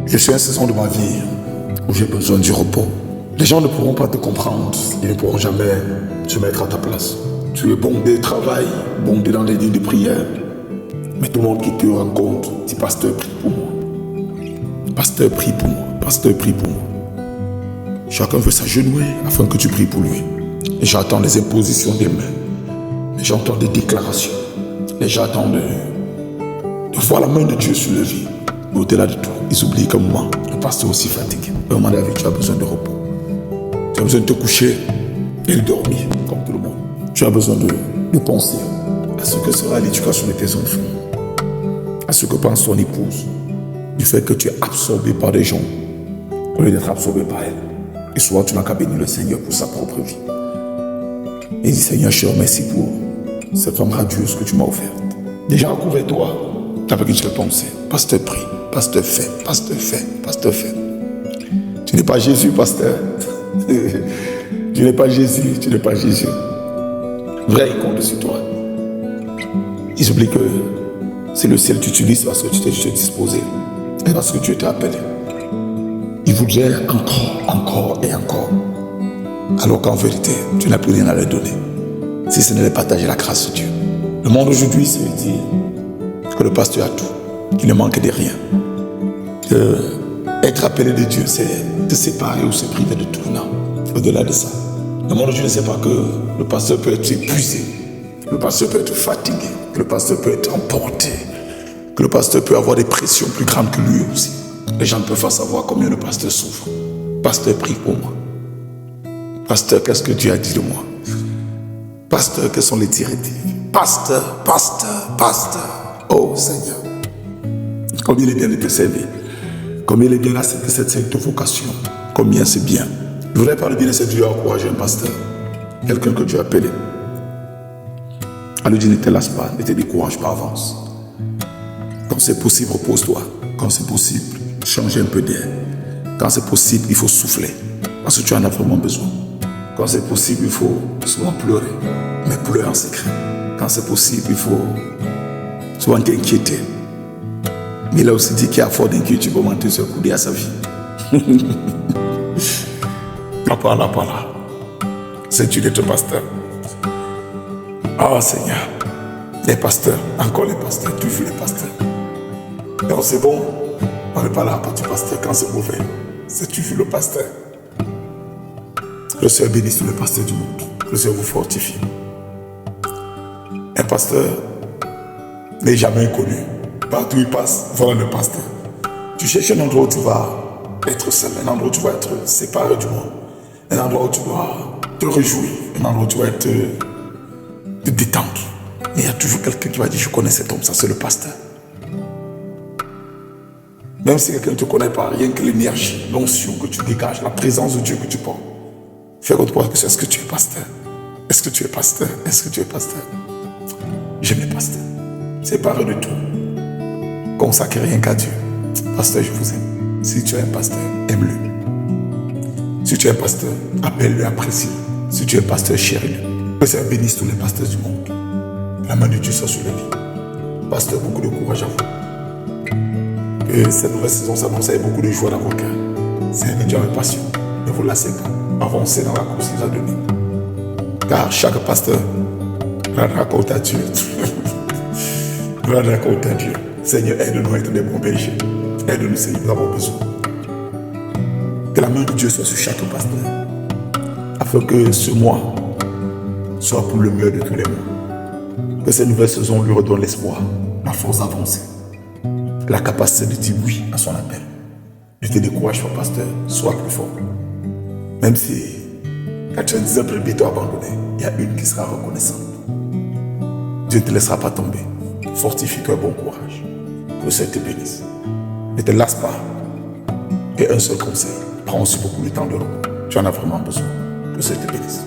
Je suis à une saison de ma vie où j'ai besoin du repos. Les gens ne pourront pas te comprendre, ils ne pourront jamais se mettre à ta place. Tu es bondé de travail, bondé dans les lignes de prière. Mais tout le monde qui te rencontre dit pasteur, prie pour moi. Pasteur, prie pour moi. Pasteur, prie pour moi. Chacun veut s'agenouiller afin que tu pries pour lui. Les gens attendent des impositions des mains. Les gens attendent des déclarations. Les gens attendent de voir la main de Dieu sur leur vie. Mais au-delà de tout, ils oublient qu'un moment, le pasteur est aussi fatigué. À un moment donné, tu as besoin de repos. Tu as besoin de te coucher et de dormir, comme tout le monde. Tu as besoin de penser à ce que sera l'éducation de tes enfants, à ce que pense ton épouse, du fait que tu es absorbé par des gens, au lieu d'être absorbé par elle. Et souvent, tu n'as qu'à bénir le Seigneur pour sa propre vie. Et dis, Seigneur, je te remercie pour cette femme radieuse que tu m'as offerte. Déjà, recouvre-toi avec une seule pensée. Pasteur, prie. Pasteur, fait. Pasteur, fait. Pasteur, fait. Tu n'es pas Jésus, pasteur. Tu n'es pas Jésus. Tu n'es pas Jésus. Vrai, il compte sur toi. Ils oublient que c'est le ciel que tu utilises parce que tu t'es disposé et parce que tu étais appelé. Ils voudraient encore et encore. Alors qu'en vérité, tu n'as plus rien à leur donner. Si ce n'est de partager la grâce de Dieu. Le monde aujourd'hui, c'est de dire que le pasteur a tout, qu'il ne manque de rien. Être appelé de Dieu, c'est te séparer ou se priver de tout. Non, au-delà de ça. Le monde aujourd'hui ne sait pas que le pasteur peut être épuisé, que le pasteur peut être fatigué, que le pasteur peut être emporté, que le pasteur peut avoir des pressions plus grandes que lui aussi. Les gens ne peuvent pas savoir combien le pasteur souffre. Pasteur, prie pour moi. Pasteur, qu'est-ce que Dieu a dit de moi? Pasteur, quelles sont les directives? Pasteur. Oh Seigneur, combien il est bien de te servir. Combien il est bien d'accepter cette vocation. Combien c'est bien. Je voudrais parler bien de cette vie à encourager un pasteur. Quelqu'un que Dieu a appelé. À lui dire, ne te lasse pas, ne te décourage pas, avance. Quand c'est possible, repose-toi. Quand c'est possible, change un peu d'air. Quand c'est possible, il faut souffler. Parce que tu en as vraiment besoin. Quand c'est possible, il faut souvent pleurer. Mais pleurer en secret. Quand c'est possible, il faut souvent t'inquiéter. Mais il a aussi dit qu'il y a fort d'inquiétude pour monter se couder à sa vie. Là. C'est-tu d'être pasteur? Ah Seigneur, les pasteurs, encore les pasteurs, toujours les pasteurs. Quand c'est bon, on n'est pas là à partir du pasteur. Quand c'est mauvais, c'est toujours le pasteur. Le Seigneur bénisse tous les pasteurs du monde. Le Seigneur vous fortifie. Un pasteur n'est jamais inconnu. Partout où il passe, voilà le pasteur. Tu cherches un endroit où tu vas être seul, un endroit où tu vas être séparé du monde, un endroit où tu dois te réjouir, un endroit où tu vas te détendre. Mais il y a toujours quelqu'un qui va dire, je connais cet homme, ça c'est le pasteur. Même si quelqu'un ne te connaît pas, rien que l'énergie, l'onction que tu dégages, la présence de Dieu que tu portes, fais votre part que c'est, est-ce que tu es pasteur? Est-ce que tu es pasteur? Est-ce que tu es pasteur? J'aime les pasteurs. Séparé de tout. Consacrez rien qu'à Dieu. Pasteur, je vous aime. Si tu es un pasteur, aime-le. Si tu es un pasteur, appelle-le, apprécie-le. Si tu es un pasteur, chéris-le. Que ça bénisse tous les pasteurs du monde. La main de Dieu soit sur la vie. Pasteur, beaucoup de courage à vous. Que cette nouvelle saison s'annonce avec beaucoup de joie dans vos cœurs. C'est un Dieu avec passion. Ne vous lassez pas. Avancez dans la course qu'il a donnée. Car chaque pasteur rendra compte à Dieu. Rendra compte à Dieu. Seigneur, aide-nous à être des bons bergers. Aide-nous, Seigneur, nous avons besoin. Que la main de Dieu soit sur chaque pasteur. Afin que ce mois soit pour le mieux de tous les mois. Que cette nouvelle saison lui redonne l'espoir, la force d'avancer, la capacité de dire oui à son appel. Ne te décourage pas, pasteur, sois plus fort. Même si 99 brebis t'ont abandonné, il y a une qui sera reconnaissante. Dieu ne te laissera pas tomber. Fortifie-toi, bon courage. Que le Seigneur te bénisse. Ne te lasse pas. Et un seul conseil, prends aussi beaucoup de temps de repos. Tu en as vraiment besoin. Que le Seigneur te bénisse.